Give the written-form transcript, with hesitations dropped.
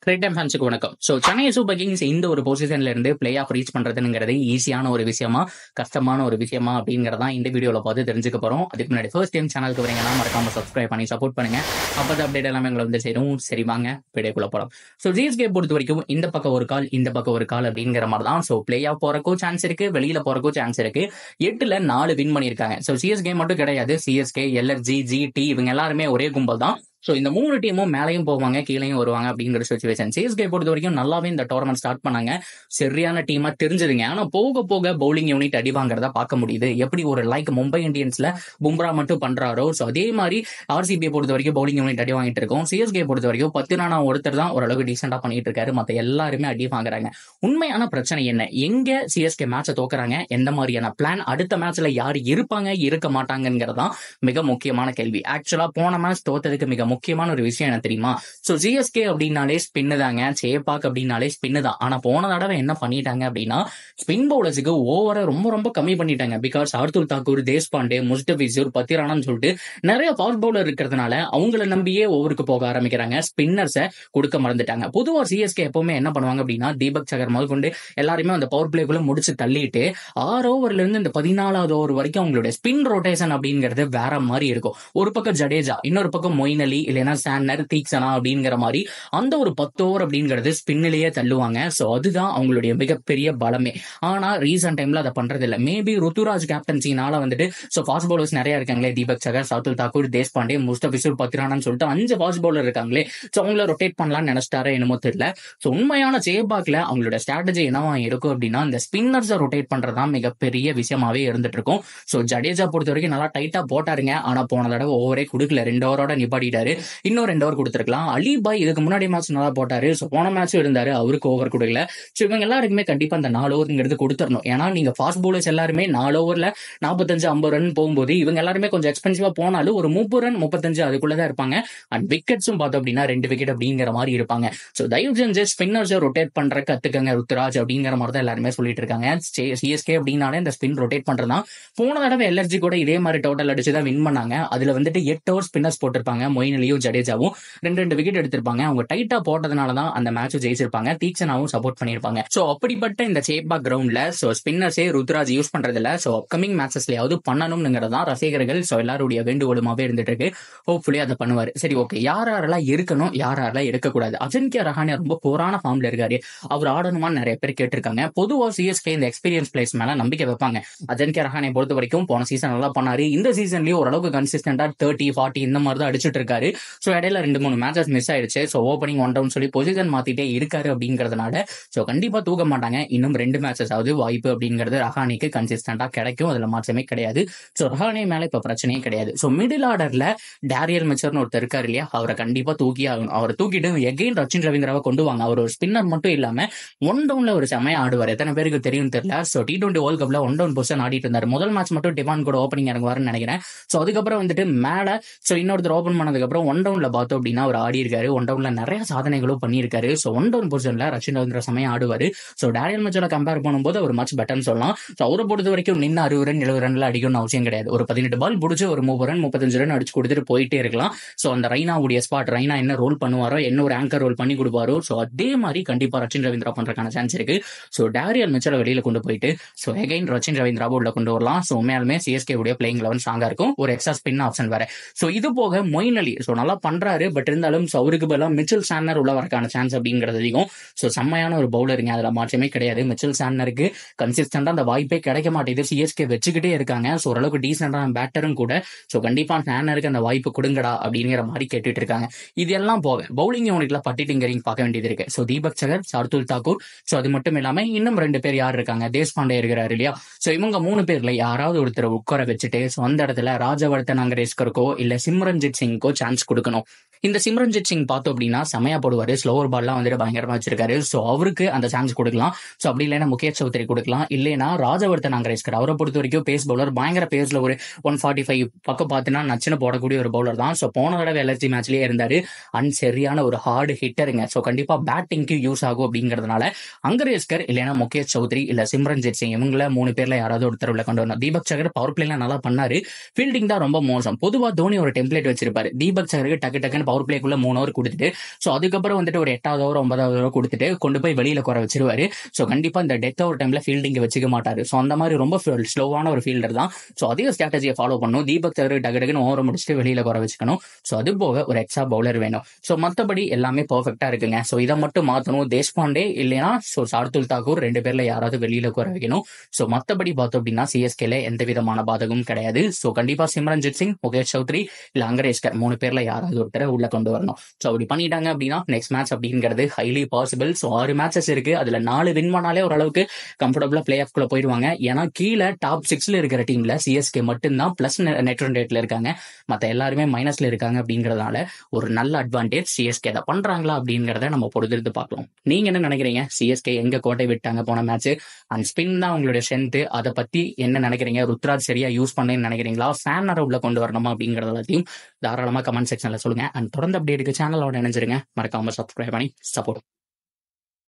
Cricket time ஃபேன்ஸுக்கு வணக்கம். Chennai super Kings இந்த ஒரு பொசிஷன்ல இருந்து பிளே ஆஃப் ரீச் பண்றதுங்கிறது ஈஸியான ஒரு விஷயமா கஷ்டமான ஒரு விஷயமா அப்படிங்கறத இந்த வீடியோல பார்த்து தெரிஞ்சுக்க போறோம். அதுக்கு முன்னாடி ஃபர்ஸ்ட் டைம் சேனலுக்கு வரீங்கன்னா மறக்காம சப்ஸ்கிரைப் பண்ணி சப்போர்ட் பண்ணுங்க. அப்பதான் அப்டேட் எல்லாமே எங்களை வந்து சேரும். சரி வாங்க வீடியோக்குள்ள போலாம். ஜிஎஸ்கே பொறுத்த வரைக்கும் இந்த பக்கம் ஒரு கால் இந்த பக்கம் ஒரு கால் அப்படிங்கிற மாதிரி தான். பிளே ஆஃப் போறக்கும் சான்ஸ் இருக்கு, வெளியில போறக்கும் சான்ஸ் இருக்கு. 8ல 4 வின் பண்ணிருக்காங்க. சிஎஸ்கே மட்டும் கிடையாது, சிஎஸ்கே, எல்எர்ஜி, ஜிடி இவங்க எல்லாருமே ஒரே கும்பல் தான். இந்த 3 டீமும் மேலையும் போவாங்க கீழையும் வருவாங்க அப்படிங்கிற சிச்சுவேஷன். சிஎஸ்கே பொறுத்த வரைக்கும் நல்லாவே இந்த டோர்னமெண்ட் ஸ்டார்ட் பண்ணாங்க. சரியான டீமா தெரிஞ்சதுங்க. ஆனா போக போக பவுலிங் யூனிட் அடி வாங்குறத பார்க்க முடியுது. எப்படி ஒரு மும்பை இந்தியன்ஸ்ல பும்ரா மட்டும் பண்றாரோ அதே மாதிரி ஆர்சிபி பொறுத்த வரைக்கும் பவுலிங் யூனிட் அடி வாங்கிட்டு இருக்கும். சிஎஸ்கே பொறுத்த வரைக்கும் 10 ரானா ஒருத்தர் தான் ஓரளவுக்கு டீசெண்டா பண்ணிட்டு இருக்காரு. மத்த எல்லாருமே அடி வாங்குறாங்க. உண்மையான பிரச்சனை என்ன? எங்க சிஎஸ்கே மேட்சை தோக்குறாங்க? எந்த மாதிரியான பிளான்? அடுத்த மேட்ச்ல யாரு இருப்பாங்க இருக்க மாட்டாங்கிறதான் மிக முக்கியமான கேள்வி. ஆக்சுவலா போன மேட்ச் தோத்ததுக்கு மிக முக்கியமான ஒரு விஷயம் என்ன தெரியுமா? ஜிஎஸ்கே அப்படின்னாலே ஸ்பின்னு தாங்க, சேப்பாக் அப்படின்னாலே ஸ்பின்னு தான். ஆனா போன தடவை என்ன பண்ணிட்டாங்க அப்படின்னா ஸ்பின் பவுலர்ஸுக்கு ஓவரை ரொம்ப ரொம்ப கம்மி பண்ணிட்டாங்க. பிகாஸ் ஷார்துல் தாக்கூர், தேஷ்பாண்டே, முஸ்டபிசூர், 10 ரானான்னு சொல்லிட்டு நிறைய ஃபாஸ்ட் பவுலர் இருக்கிறதுனால அவங்கள நம்பியே ஓவருக்கு போக ஆரம்பிக்கிறாங்க. ஸ்பின்னர்ஸை கொடுக்க மறந்துட்டாங்க. பொதுவா சிஎஸ்கே எப்பவுமே என்ன பண்ணுவாங்க அப்படின்னா தீபக் சகர் முதல் கொண்டு எல்லாருமே அந்த பவர் பிளேக்குள்ள முடிச்சு தள்ளிட்டு 6 ஓவர்ல இருந்து இந்த 14வது ஓவர் வரைக்கும் அவங்களுடைய ஸ்பின் ரொட்டேஷன் அப்படிங்கிறது வேற மாதிரி இருக்கும். ஒரு பக்கம் ஜடேஜா, இன்னொரு பக்கம் மொயின் அலி, இல்லைன்னா சான்னர், தீக்ஷனா அப்படிங்கிற மாதிரி அந்த ஒரு 10 ஓவர் அப்படிங்கிறது ஸ்பின்னிலேயே தள்ளுவாங்க. அதுதான் அவங்களுடைய மிகப்பெரிய பலமே. ஆனா ரீசன்ட் டைம்ல அதை பண்றது இல்லை. மேபி ருத்துராஜ் கேப்டன்சினால வந்துட்டு ஃபாஸ்ட் பவுலர்ஸ் நிறைய இருக்காங்களே, தீபக் சகர், ஷார்துல் தாக்கூர், தேஷ்பாண்டே, முஸ்டபிசூர், 10 ரானான்னு சொல்லிட்டு 5 ஃபாஸ்ட் பவுலர் இருக்காங்களே, அவங்கள ரொட்டேட் பண்ணலாம்னு நினைச்சிட்டாரு என்னமோ தெரியல. உண்மையான சேபாக்ல அவங்களோட ஸ்ட்ராட்டஜி என்னவா இருக்கும் அப்படின்னா இந்த ஸ்பின்னர்ஸை ரொட்டேட் பண்றதுதான் மிகப்பெரிய விஷயமாவே இருந்துட்டு இருக்கும். ஜடேஜா பொறுத்த வரைக்கும் நல்லா டைட்டா போட்டாருங்க. ஆனா போன தடவை ஓவரே கொடுக்கல, 2 ஓவரோட நிப்பாட்டிட்டாரு. இன்னும் 2 ஓவர் கொடுத்துருக்கலாம். அலிபாய் இதுக்கு முன்னாடி மேட்ச் நல்லா போட்டாரு. போன மேட்சும் இருந்தாரு, அவருக்கு ஓவர் கொடுக்கல. இவங்க எல்லாருக்குமே கண்டிப்பா அந்த 4 ஓவருங்கிறது கொடுத்துடணும். ஏன்னா நீங்க ஃபாஸ்ட் பவுலர்ஸ் எல்லாருமே 4 ஓவர்ல 45-50 ரன் போகும்போது இவங்க எல்லாருமே கொஞ்சம் எக்ஸ்பென்சிவா போனாலும் ஒரு 30 ரன் 35 அதுக்குள்ளதான் இருப்பாங்க. அண்ட் விக்கெட்ஸும் பார்த்தோம் அப்படின்னா 2 விக்கெட் அப்படிங்கிற மாதிரி இருப்பாங்க. தயவு செஞ்சு ஸ்பின்னர்ஸை ரொட்டேட் பண்ற கத்துக்கங்க ருத்துராஜ் அப்படிங்கிற மாதிரி தான் எல்லாருமே சொல்லிட்டு இருக்காங்க. சிஎஸ்கே அப்படின்னாலே இந்த ஸ்பின் ரொட்டேட் பண்றதுதான். போன தடவை எல்எர்ஜி கூட இதே மாதிரி டோட்டல் அடிச்சுதான் வின் பண்ணாங்க. அதுல வந்துட்டு 8 ஓவர் ஸ்பின்னர்ஸ் போட்டிருப்பாங்க. மொயின் அலியும் ஜடேஜாவும் 2 விக்கெட் எடுத்திருப்பாங்க. அவங்க டைட்டா போட்டதுனாலதான் அந்த மேட்ச் ஜெயிச்சிருப்பாங்க. தீக்ஷனாவும் சப்போர்ட் பண்ணிருப்பாங்க. அப்படிப்பட்ட இந்த சேப்பாக் கிரவுண்ட்ல ஸ்பின்னர்ஸே ருத்ராஜ் யூஸ் பண்றது இல்ல. அப்கமிங் மேட்சஸ்லயாவது பண்ணணும்ங்கிறதான் ரசிகர்கள் எல்லாருடைய வேண்டுகோளுமாவே இருந்துட்டு இருக்கு. ஹோப்ஃபுல்லி அதை பண்ணுவாரு. சரி, ஓகே, யாரெல்லாம் இருக்கணும் யாரெல்லாம் இருக்கக்கூடாது? அஜன்கியா ரஹானே ரொம்ப போரான ஃபார்ம்ல இருக்காரு, அவர் ஆடணுமான்னு நிறைய பேர் கேட்டிருக்காங்க. பொதுவா சிஎஸ்கே இந்த எக்ஸ்பீரியன்ஸ் பிளேஸ் மேல நம்பிக்கை வைப்பாங்க. அஜன்கியா ரஹானே பொறுத்த வரைக்கும் போன சீசன் நல்லா பண்ணாரு. இந்த சீசன்லயும் ஓரளவுக்கு கன்சிஸ்டன்டா 30-40 இந்த மாதிரி தான் அடிச்சுட்டு இருக்காரு. இடையில 2-3 மேட்சஸ் மிஸ் ஆயிடுச்சு. ஓப்பனிங் 1 டவுன் சொல்லி பொசிஷன் மாத்திட்டே இருக்காரு அப்படிங்கறதுனால கண்டிப்பா தூக்க மாட்டாங்க. இன்னும் 2 மேட்சஸ் ஆகுது வாய்ப்பு அப்படிங்கிறது ரஹானிக்கு கன்சிஸ்டன்டா கிடைக்கும். அதுல மாற்றமே கிடையாது. ரஹானே மேல இப்ப பிரச்சனையே கிடையாது. மிடில் ஆர்டர்ல டேரியல் மிச்சர்னு ஒருத்தர் இருக்காரு இல்லையா, அவரை கண்டிப்பா தூக்கி ஆகணும். அவரை தூக்கிட்டு எகைன் ரச்சின் ரவீந்திராவை கொண்டு வாங்க. அவர் ஒரு ஸ்பின்னர் மட்டும் இல்லாம 1 டவுன்ல ஒரு செமையா ஆடுவார். எத்தனை பேருக்கு தெரியும் தெரியல. T20 வேர்ல்ட் கப்ல 1 டவுன் பொசிஷன் ஆடிட்டு இருந்தாரு. முதல் மேட்ச் மட்டும் டிவான் கூட ஓப்பனிங் இறங்குவாருன்னு நினைக்கிறேன். அதுக்கப்புறம் வந்துட்டு மேல இன்னொருத்தர் ஓபன் பண்ணதுக்கு அப்புறம் 1 டவுன்ல பார்த்தோம் அப்படின்னா அவர் ஆடி இருக்காரு. 1 டவுன்ல நிறைய சாதனைகளும் பண்ணியிருக்காரு. 1 டவுன் பொசிஷன்ல ரச்சின் ரவீந்திரா சமயம் ஆடுவாரு. டேரியல் மிச்சரை கம்பேர் பண்ணும்போது அவர் மச் பெட்டர்னு சொல்லலாம். அவரை பொறுத்த வரைக்கும் நின்று 60 ரன் 70 ரன்ல அடிக்கணும்னு அவசியம் கிடையாது. ஒரு 18 பால் பிடிச்சி ஒரு 30 ரன் 35 ரன் அடிச்சு கொடுத்துட்டு போயிட்டே இருக்கலாம். அந்த ரெய்னாவுடைய ஸ்பாட், ரெய்னா என்ன ரோல் பண்ணுவாரோ, என்ன ஒரு ஆங்கர் ரோல் பண்ணி கொடுப்பாரோ, அதே மாதிரி கண்டிப்பா ரச்சின் ரவீந்திரா பண்றதுக்கான சான்ஸ் இருக்கு. டேரியல் மிச்சரை வெளியில கொண்டு போயிட்டு எகைன் ரச்சின் ரவீந்திராவை உள்ள கொண்டு வரலாம். உண்மையாலுமே சிஎஸ்கே உடைய பிளேயிங் 11 ஸ்ட்ராங்கா இருக்கும். ஒரு எக்ஸ்ட்ரா ஸ்பின் ஆப்ஷன் வேற. இது போக மொயின் அலி நல்லா பண்றாரு. பட் இருந்தாலும் அவருக்கு பதிலா மிச்சல் சான்னர் உள்ள வரக்கான சான்ஸ் அப்படிங்கிறது அதிகம். செம்மையான ஒரு பவுலருங்க, அதுல மாற்றமே கிடையாது. மிச்சல் சான்னருக்கு கன்சிஸ்டன்டா அந்த வாய்ப்பே கிடைக்க மாட்டேங்குது. சிஎஸ்கே வச்சுக்கிட்டே இருக்காங்க. ஓரளவுக்கு டீசென்டான பேட்டரும் கூட. கண்டிப்பா சான்னருக்கு அந்த வாய்ப்பு கொடுங்கடா அப்படிங்கிற மாதிரி கேட்டுட்டு இருக்காங்க. இது எல்லாம் போக பவுலிங் யூனிட்ல பட்டி டிங்கரிங் பார்க்க வேண்டியது இருக்கு. தீபக் சகர், ஷார்துல் தாக்கூர், அது மட்டும் இல்லாம இன்னும் 2 பேர் யார் இருக்காங்க, தேஷ்பாண்டே இருக்கிறாரு இல்லையா. இவங்க 3 பேர்ல யாராவது ஒருத்தர் உட்கார வச்சுட்டு அந்த இடத்துல ராஜவர்தன் அங்கரேஸ்கருக்கோ இல்ல சிம்ரன்ஜித் சிங்கோ சான்ஸ் கொடுக்கணும். இந்த சிம்ரன்ஜித் சிங் பார்த்தோம் அப்படின்னா செமையா போடுவாரு. ஸ்லோவர் பால்லாம் வந்துட்டு பயங்கரமா வச்சிருக்காரு. அவருக்கு அந்த சான்ஸ் கொடுக்கலாம். அப்படி இல்லைன்னா முகேஷ் சௌத்ரி கொடுக்கலாம். இல்லைன்னா ராஜவர்தன் அங்கரேஸ்கர், அவரை பொறுத்த வரைக்கும் பேஸ் பவுலர், பயங்கர பேஸ்ல ஒரு 145 பக்கம் பார்த்தீங்கன்னா நச்சுன்னு போடக்கூடிய ஒரு பவுலர் தான். போன தடவை எல்எஸ்ஜி மேட்ச்லயே இருந்தாரு. அண்ட் சரியான ஒரு ஹார்டு ஹிட்டருங்க. கண்டிப்பா பேட்டிங்க்கு யூஸ் ஆகும் அப்படிங்கிறதுனால அங்கரேஸ்கர் இல்லைன்னா முகேஷ் சௌத்ரி இல்ல சிம்ரன்ஜித் சிங் இவங்கள 3 பேர்ல யாராவது ஒருத்தர் உள்ள கொண்டு வரணும். தீபக் சகர் பவர் பிளேல நல்லா பண்ணாரு. ஃபீல்டிங் தான் ரொம்ப மோசம். பொதுவா தோனி ஒரு டெம்ப்ளேட் வச்சிருப்பாரு. தீபக் தீபக் சகருக்கு டக்குன்னு பவர் பிளேக்குள்ள 3 ஓவர் கொடுத்துட்டு ஸோ அதுக்கப்புறம் வந்துட்டு ஒரு 8வது ஓவர் 9வது ஓவர் கொடுத்துட்டு கொண்டு போய் வெளியில குறை வச்சிருவாரு. ஸோ கண்டிப்பா இந்த டெத் ஓவர் டைம்ல ஃபீல்டிங் வச்சுக்க மாட்டாரு. ஸோ அந்த மாதிரி ரொம்ப ஸ்லோவான ஒரு ஃபீல்டர் தான். ஸோ அதே ஸ்ட்ராட்டஜியை ஃபாலோ பண்ணும். தீபக் சகருக்கு டக்குன்னு ஓவர் முடிச்சுட்டு வெளியில குறை வச்சுக்கணும். ஸோ அது போக ஒரு எக்ஸ்ட்ரா பவுலர் வேணும். ஸோ மற்றபடி எல்லாமே பர்ஃபெக்டா இருக்குங்க. ஸோ இதை மட்டும் மாற்றணும். தேஷ்பாண்டே இல்லைன்னா ஸோ சார்துல் தாக்கூர் 2 பேர்ல யாராவது வெளியில குறை வைக்கணும். ஸோ மற்றபடி பார்த்தோம் அப்படின்னா சிஎஸ்கேல எந்த விதமான பாதகமும் கிடையாது. ஸோ கண்டிப்பா சிம்ரன்ஜித் சிங், முகேஷ் சௌத்ரி இல்ல அங்கரேஷ்கர் 3 பேர்ல யாராவது ஒருத்தரை உள்ள கொண்டு வரணும். ஸோ அப்படி பண்ணிட்டாங்க அப்படின்னா நெக்ஸ்ட் மேட்ச் அப்படிங்கிறது ஹைலி பாசிபிள். ஸோ 6 மேட்சஸ் இருக்கு. அதுல 4 வின் பண்ணாலே ஓரளவுக்கு கம்ஃபர்டபுளா பிளே ஆஃப்குள்ள போயிடுவாங்க. ஏன்னா கீழே டாப் 6ல இருக்கிற டீம்ல சிஎஸ்கே மட்டும்தான் பிளஸ் நெட் ரன் ரேட்ல இருக்காங்க. மற்ற எல்லாருமே மைனஸ்ல இருக்காங்க. அப்படிங்கறதுனால ஒரு நல்ல அட்வான்டேஜ் சிஎஸ்கே அதை பண்றாங்களா அப்படிங்கறத நம்ம பொறுத்திருந்து பார்க்கலாம். நீங்க என்ன நினைக்கிறீங்க? சிஎஸ்கே எங்க கோட்டை விட்டாங்க போன மேட்ச்? அண்ட் ஸ்பின் தான் உங்களுடைய ஸ்ட்ரென்த். அதை பத்தி என்ன நினைக்கிறீங்க? ருத்ராஜ் சரியா யூஸ் பண்ணேன்னு நினைக்கிறீங்களா? ஃபேனரை உள்ள கொண்டு வரணுமா அப்படிங்கறது எல்லாத்தையும் தாராளமா கமெண்ட் செக்ஷன்ல சொல்லுங்க. அண்ட் தொடர்ந்து அப்டேட்டுக்கு சேனலோட இணைஞ்சிருங்க. மறக்காம சப்ஸ்கிரைப் பண்ணி சப்போர்ட்